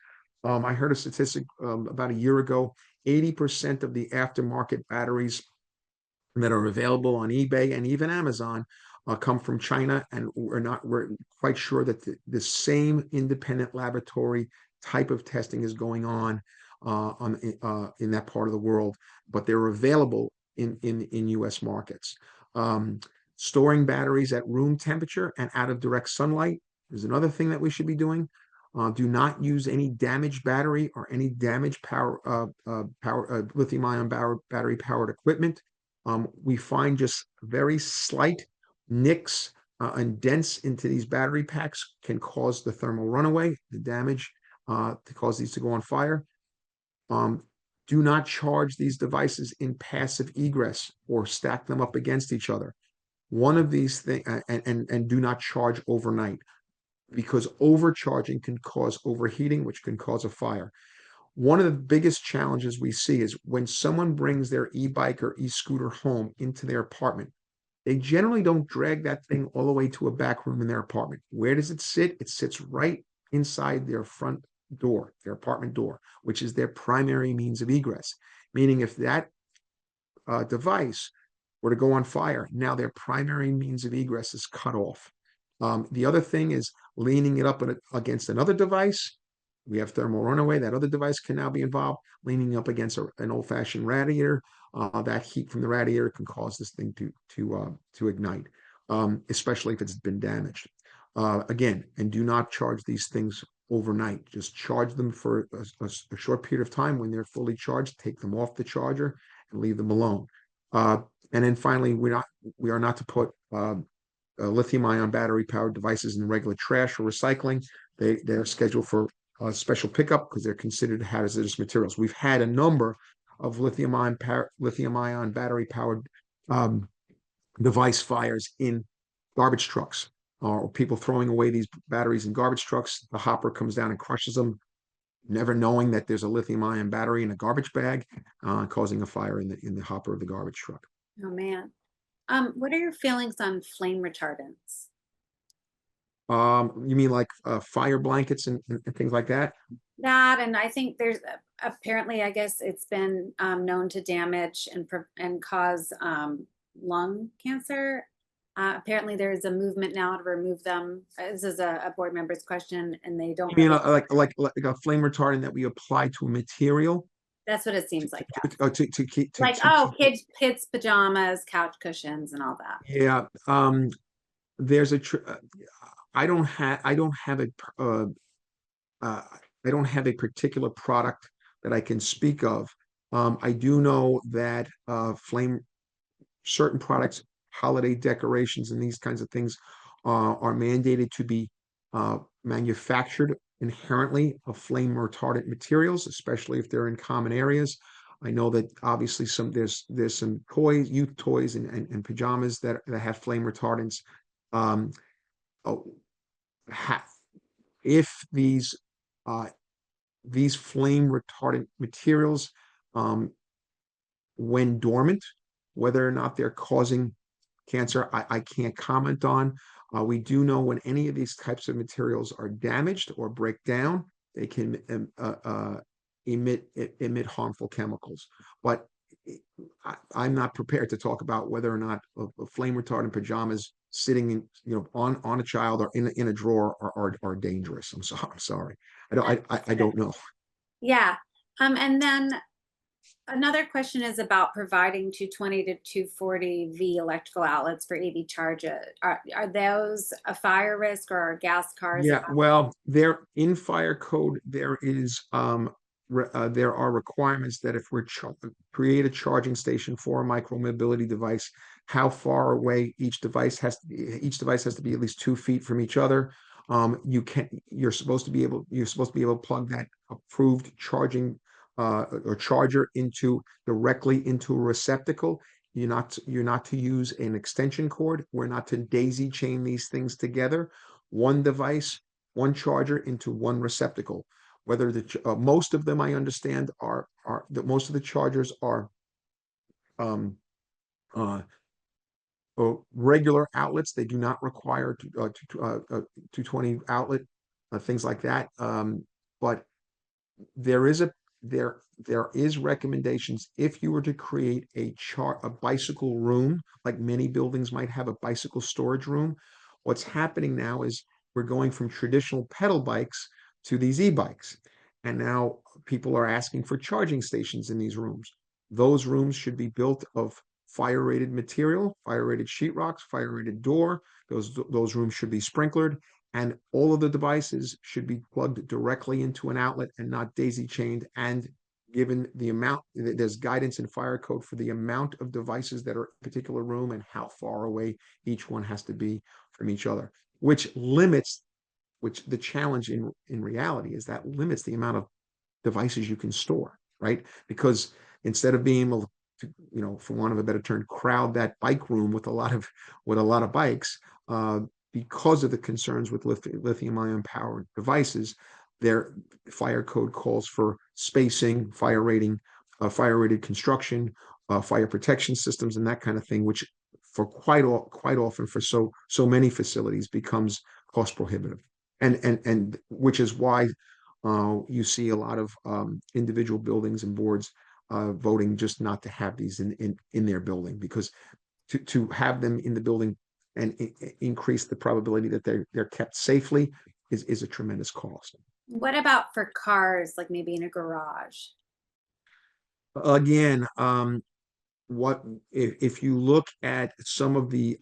I heard a statistic about a year ago: 80% of the aftermarket batteries that are available on eBay and even Amazon come from China, and we're quite sure that the same independent laboratory type of testing is going on in that part of the world, but they're available in U.S. markets. Storing batteries at room temperature and out of direct sunlight is another thing that we should be doing. Do not use any damaged battery or any damaged lithium-ion battery powered equipment. We find just very slight nicks and dents into these battery packs can cause the thermal runaway, the damage to cause these to go on fire. Do not charge these devices in passive egress or stack them up against each other. One of these things, and do not charge overnight, because overcharging can cause overheating, which can cause a fire. One of the biggest challenges we see is when someone brings their e-bike or e-scooter home into their apartment, they generally don't drag that thing all the way to a back room in their apartment. Where does it sit? It sits right inside door, their apartment door, which is their primary means of egress. Meaning if that device were to go on fire, now their primary means of egress is cut off. The other thing is leaning it up against another device. We have thermal runaway. That other device can now be involved. Leaning up against an old-fashioned radiator. That heat from the radiator can cause this thing to ignite, especially if it's been damaged. Again, and do not charge these things overnight. Just charge them for a short period of time. When they're fully charged, take them off the charger and leave them alone. And then finally, we are not to put lithium-ion battery-powered devices in regular trash or recycling. They're scheduled for special pickup because they're considered hazardous materials. We've had a number of lithium-ion battery-powered device fires in garbage trucks, or people throwing away these batteries in garbage trucks. The hopper comes down and crushes them, never knowing that there's a lithium-ion battery in a garbage bag, causing a fire in the hopper of the garbage truck. Oh man. What are your feelings on flame retardants? You mean like fire blankets and things like that? That, and I think there's apparently, I guess it's been known to damage and cause lung cancer. Apparently, there's a movement now to remove them. This is a board member's question, and they don't. You mean like a flame retardant that we apply to a material? That's what it seems like. To keep Like, kids pajamas, couch cushions, and all that. Yeah. There's I don't have a particular product that I can speak of. I do know that certain products, holiday decorations, and these kinds of things are mandated to be manufactured inherently of flame retardant materials, especially if they're in common areas. I know that obviously there's some toys, youth toys and pajamas that have flame retardants. If these flame retardant materials, when dormant, whether or not they're causing cancer, I can't comment on. We do know when any of these types of materials are damaged or break down, they can emit harmful chemicals. But I'm not prepared to talk about whether or not a flame retardant pajamas sitting in, on a child or in a drawer are dangerous. I'm sorry. I don't know. Yeah. And then another question is about providing 220 to 240 V electrical outlets for EV charges. Are those a fire risk, or are gas cars? Yeah, well, there in fire code, there are requirements that if we're create a charging station for a micro mobility device, how far away each device has to be at least 2 feet from each other. You're supposed to be able to plug that approved charging or charger directly into a receptacle. You're not to use an extension cord. We're not to daisy chain these things together. One device, one charger into one receptacle. Whether most of them, I understand, are that most of the chargers are regular outlets. They do not require 220 outlet, things like that. But there is recommendations if you were to create a bicycle room, like many buildings might have a bicycle storage room. What's happening now is we're going from traditional pedal bikes to these e-bikes, and now people are asking for charging stations in these rooms. Those rooms should be built of fire-rated material, fire-rated sheetrocks, fire-rated door. Those rooms should be sprinklered, and all of the devices should be plugged directly into an outlet and not daisy chained. And given the amount, there's guidance in fire code for the amount of devices that are in a particular room and how far away each one has to be from each other, which the challenge in reality is that limits the amount of devices you can store, right? Because instead of being able to, for want of a better term, crowd that bike room with a lot of bikes, because of the concerns with lithium-ion powered devices, their fire code calls for spacing, fire rated construction, fire protection systems, and that kind of thing, which for quite often for so many facilities becomes cost prohibitive, and which is why you see a lot of individual buildings and boards voting just not to have these in their building, because to have them in the building and increase the probability that they're kept safely is a tremendous cost. What about for cars, like maybe in a garage? Again, what if you look at some of the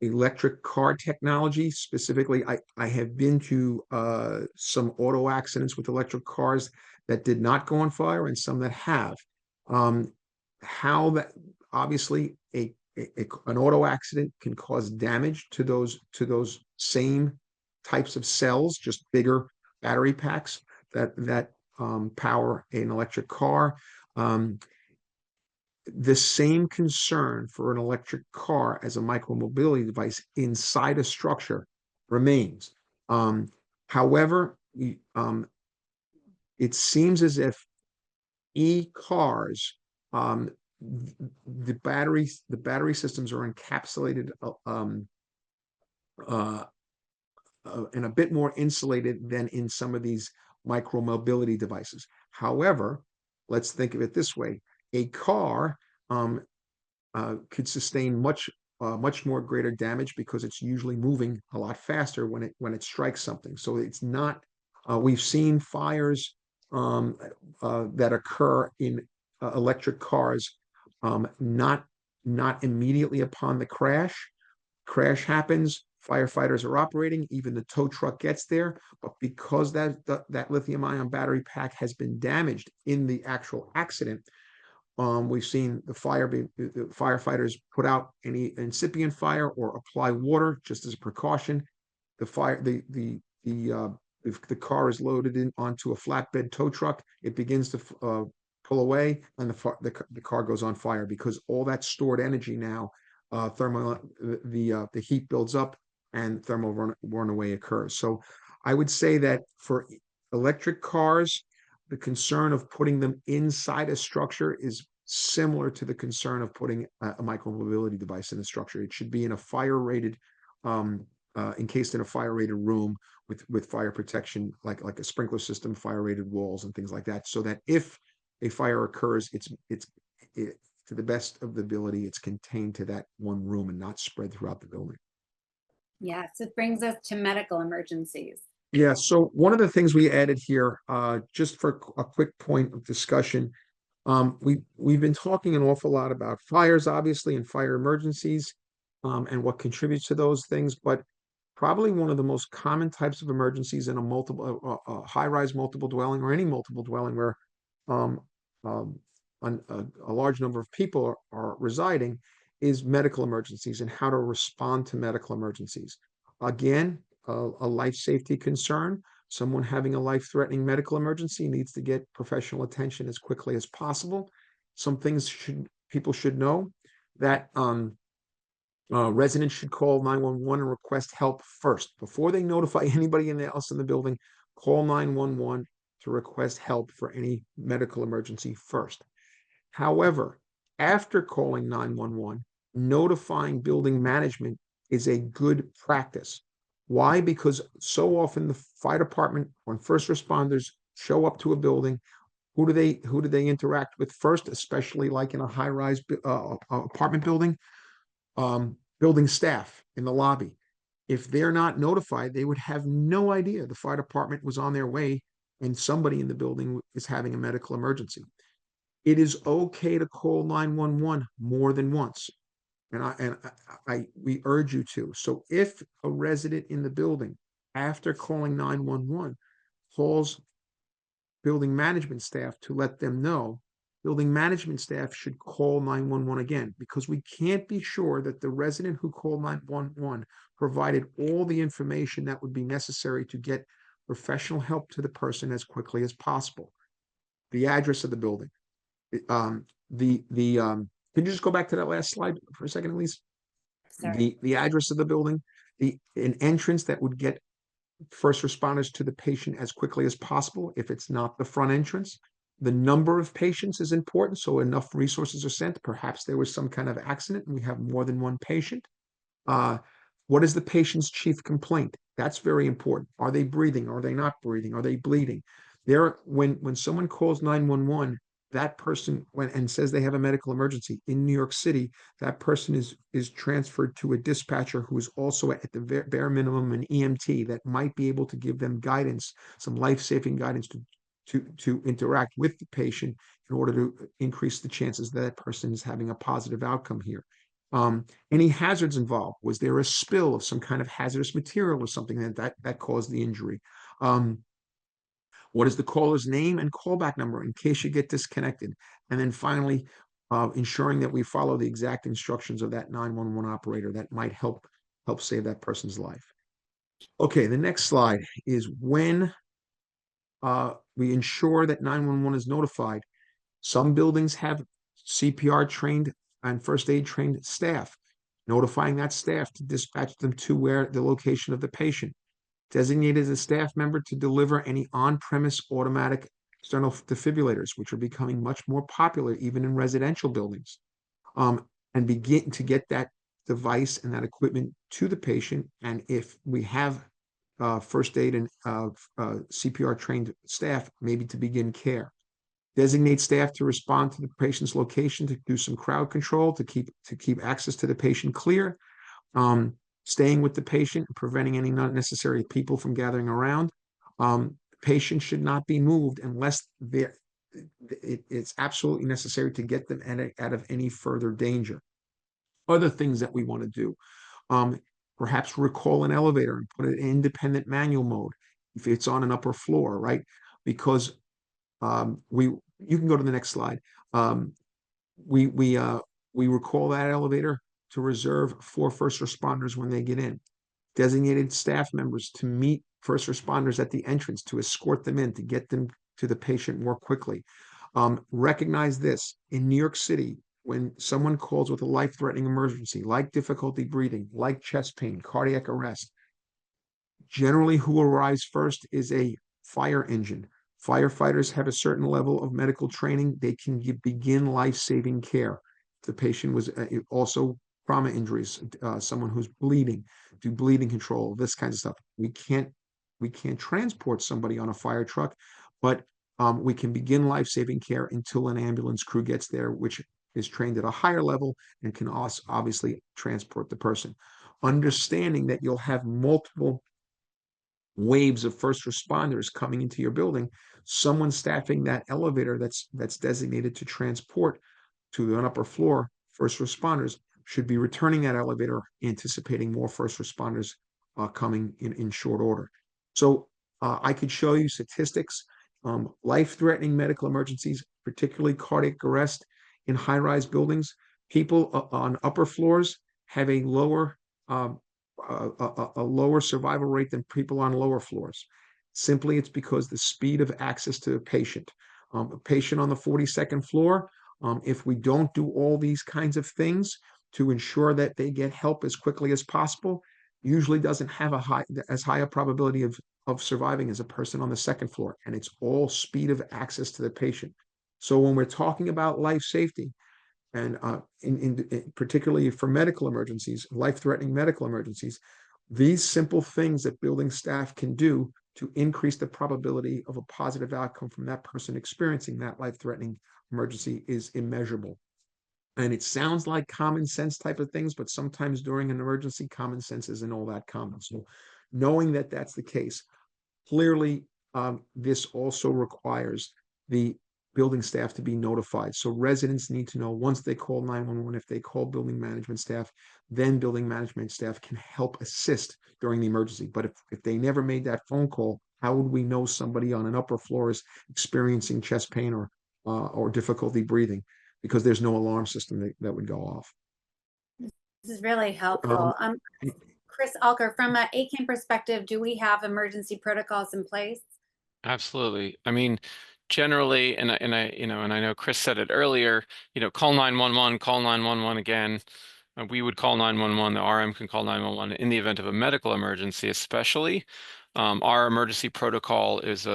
electric car technology specifically, I have been to some auto accidents with electric cars that did not go on fire and some that have. Um, how that obviously an auto accident can cause damage to those same types of cells, just bigger battery packs that power an electric car. Um, the same concern for an electric car as a micromobility device inside a structure remains. However, it seems as if e-cars, the battery systems are encapsulated uh, and a bit more insulated than in some of these micromobility devices. However, let's think of it this way: a car um, could sustain much more greater damage because it's usually moving a lot faster when it strikes something. So it's not. We've seen fires that occur in electric cars, not immediately upon the crash. Crash happens, firefighters are operating, even the tow truck gets there, but because that lithium-ion battery pack has been damaged in the actual accident, we've seen the firefighters put out any incipient fire or apply water just as a precaution. The fire, if the car is loaded in onto a flatbed tow truck, it begins to pull away, and the car goes on fire because all that stored energy now, thermal, the heat builds up and thermal runaway occurs. So I would say that for electric cars, the concern of putting them inside a structure is similar to the concern of putting a micromobility device in the structure. It should be in a fire-rated, encased in a fire-rated room with fire protection, like a sprinkler system, fire-rated walls, and things like that, so that if a fire occurs, it's to the best of the ability, it's contained to that one room and not spread throughout the building. Yes, it brings us to medical emergencies. Yeah, so one of the things we added here, just for a quick point of discussion, we've been talking an awful lot about fires, obviously, and fire emergencies, and what contributes to those things. But probably one of the most common types of emergencies in a high-rise multiple dwelling, or any multiple dwelling where um, um, a large number of people are residing, is medical emergencies and how to respond to medical emergencies. Again, a life safety concern. Someone having a life-threatening medical emergency needs to get professional attention as quickly as possible. Some things people should know that residents should call 911 and request help first before they notify anybody else in the building. Call 911 to request help for any medical emergency first. However, after calling 911, notifying building management is a good practice. Why? Because so often the fire department, when first responders show up to a building, who do they interact with first, especially like in a high-rise apartment building? Building staff in the lobby. If they're not notified, they would have no idea the fire department was on their way and somebody in the building is having a medical emergency. It is okay to call 911 more than once. And we urge you to. So if a resident in the building, after calling 911, calls building management staff to let them know, building management staff should call 911 again, because we can't be sure that the resident who called 911 provided all the information that would be necessary to get professional help to the person as quickly as possible. The address of the building. Can you just go back to that last slide for a second, Elise? Sorry. The address of the building, an entrance that would get first responders to the patient as quickly as possible if it's not the front entrance. The number of patients is important, so enough resources are sent. Perhaps there was some kind of accident and we have more than one patient. What is the patient's chief complaint? That's very important. Are they breathing? Are they not breathing? Are they bleeding? When someone calls 911, that person and says they have a medical emergency in New York City, that person is transferred to a dispatcher who is also at the bare minimum an EMT that might be able to give them guidance, some life-saving guidance to interact with the patient in order to increase the chances that that person is having a positive outcome here. Any hazards involved? Was there a spill of some kind of hazardous material or something that caused the injury? What is the caller's name and callback number in case you get disconnected? And then finally, ensuring that we follow the exact instructions of that 911 operator that might help save that person's life. Okay, the next slide is when we ensure that 911 is notified. Some buildings have CPR trained and first aid trained staff, notifying that staff to dispatch them to where the location of the patient. Designated as a staff member to deliver any on-premise automatic external defibrillators, which are becoming much more popular even in residential buildings. And begin to get that device and that equipment to the patient. And if we have first aid and CPR trained staff, maybe to begin care. Designate staff to respond to the patient's location to do some crowd control to keep access to the patient clear. Staying with the patient, preventing any not necessary people from gathering around. Patients should not be moved unless it's absolutely necessary to get them out of any further danger. Other things that we want to do, perhaps recall an elevator and put it in independent manual mode if it's on an upper floor, right? Because you can go to the next slide. We recall that elevator to reserve for first responders when they get in. Designated staff members to meet first responders at the entrance to escort them in to get them to the patient more quickly. Recognize this in New York City, when someone calls with a life-threatening emergency, like difficulty breathing, like chest pain, cardiac arrest, generally who arrives first is a fire engine. Firefighters have a certain level of medical training. They can begin life-saving care. The patient was also trauma injuries, someone who's bleeding, do bleeding control, this kind of stuff. We can't transport somebody on a fire truck, but we can begin life-saving care until an ambulance crew gets there, which is trained at a higher level and can also obviously transport the person. Understanding that you'll have multiple waves of first responders coming into your building, someone staffing that elevator that's designated to transport to an upper floor first responders should be returning that elevator, anticipating more first responders coming in short order. So I could show you statistics, life-threatening medical emergencies, particularly cardiac arrest in high-rise buildings. People on upper floors have a lower survival rate than people on lower floors. Simply, it's because the speed of access to the patient. A patient on the 42nd floor, if we don't do all these kinds of things to ensure that they get help as quickly as possible, usually doesn't have as high a probability of surviving as a person on the second floor. And it's all speed of access to the patient. So when we're talking about life safety, and particularly for medical emergencies, life-threatening medical emergencies, these simple things that building staff can do to increase the probability of a positive outcome from that person experiencing that life-threatening emergency is immeasurable. And it sounds like common sense type of things, but sometimes during an emergency, common sense isn't all that common. So knowing that that's the case, clearly this also requires the building staff to be notified. So residents need to know once they call 911, if they call building management staff, then building management staff can help assist during the emergency. But if they never made that phone call, how would we know somebody on an upper floor is experiencing chest pain or difficulty breathing? Because there's no alarm system that would go off. This is really helpful. Chris Alker, from an AKAM perspective, do we have emergency protocols in place? Absolutely. I mean, generally, and I know Chris said it earlier, call 911, call 911 again. We would call 911, the RM can call 911 in the event of a medical emergency, especially. Our emergency protocol is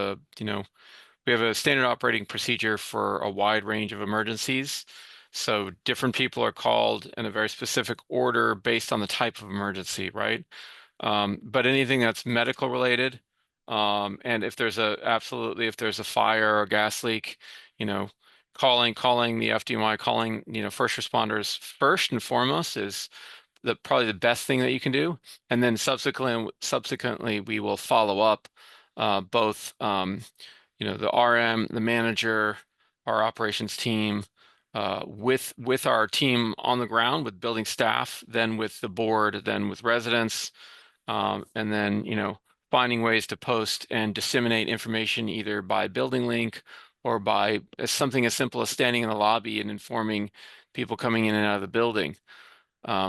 we have a standard operating procedure for a wide range of emergencies. So different people are called in a very specific order based on the type of emergency, right? But anything that's medical related, and if there's if there's a fire or gas leak, you know, calling the FDNY, calling, first responders first and foremost is probably the best thing that you can do. And then subsequently we will follow up, both, the RM, the manager, our operations team, with our team on the ground, with building staff, then with the board, then with residents, and then, finding ways to post and disseminate information either by building link or by something as simple as standing in the lobby and informing people coming in and out of the building.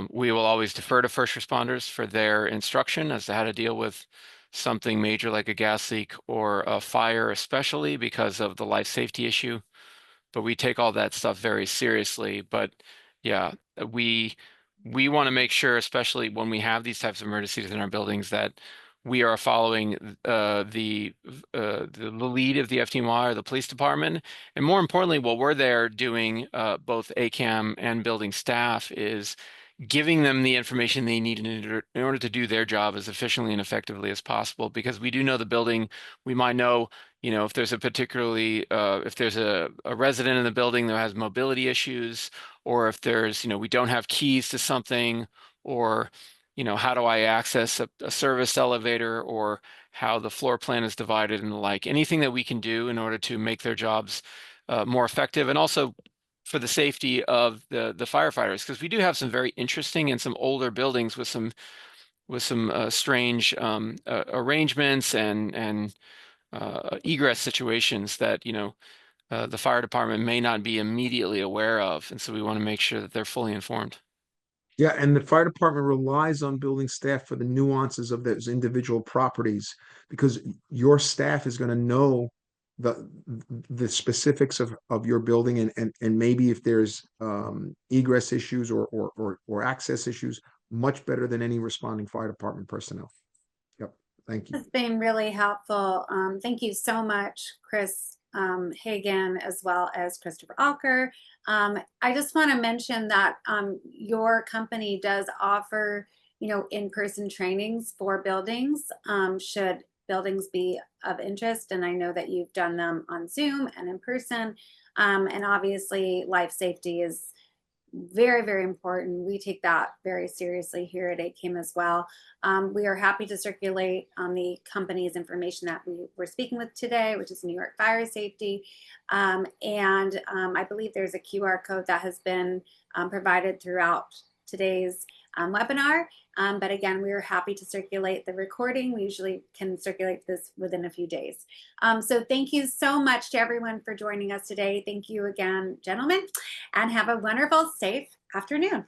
We will always defer to first responders for their instruction as to how to deal with something major like a gas leak or a fire, especially because of the life safety issue. But we take all that stuff very seriously. But yeah, we want to make sure, especially when we have these types of emergencies in our buildings, that we are following the lead of the FDNY or the police department. And more importantly, what we're there doing, both AKAM and building staff, is giving them the information they need in order to do their job as efficiently and effectively as possible. Because we do know the building, we might know, if there's if there's a resident in the building that has mobility issues, or if there's, we don't have keys to something, or, how do I access a service elevator, or how the floor plan is divided and the like. Anything that we can do in order to make their jobs more effective, and also for the safety of the firefighters, because we do have some very interesting and some older buildings with some strange arrangements and egress situations that the fire department may not be immediately aware of, and so we want to make sure that they're fully informed. Yeah, and the fire department relies on building staff for the nuances of those individual properties, because your staff is going to know the the specifics of your building, and maybe if there's egress issues or access issues, much better than any responding fire department personnel. Yep. Thank you. It's been really helpful. Thank you so much, Chris Hagen, as well as Christopher Alker. I just want to mention that your company does offer, in-person trainings for buildings, should buildings be of interest. And I know that you've done them on Zoom and in person. And obviously, life safety is very, very important. We take that very seriously here at AKAM as well. We are happy to circulate on the company's information that we were speaking with today, which is New York Fire Safety. I believe there's a QR code that has been provided throughout today's webinar. But again, we are happy to circulate the recording. We usually can circulate this within a few days. So thank you so much to everyone for joining us today. Thank you again, gentlemen, and have a wonderful, safe afternoon.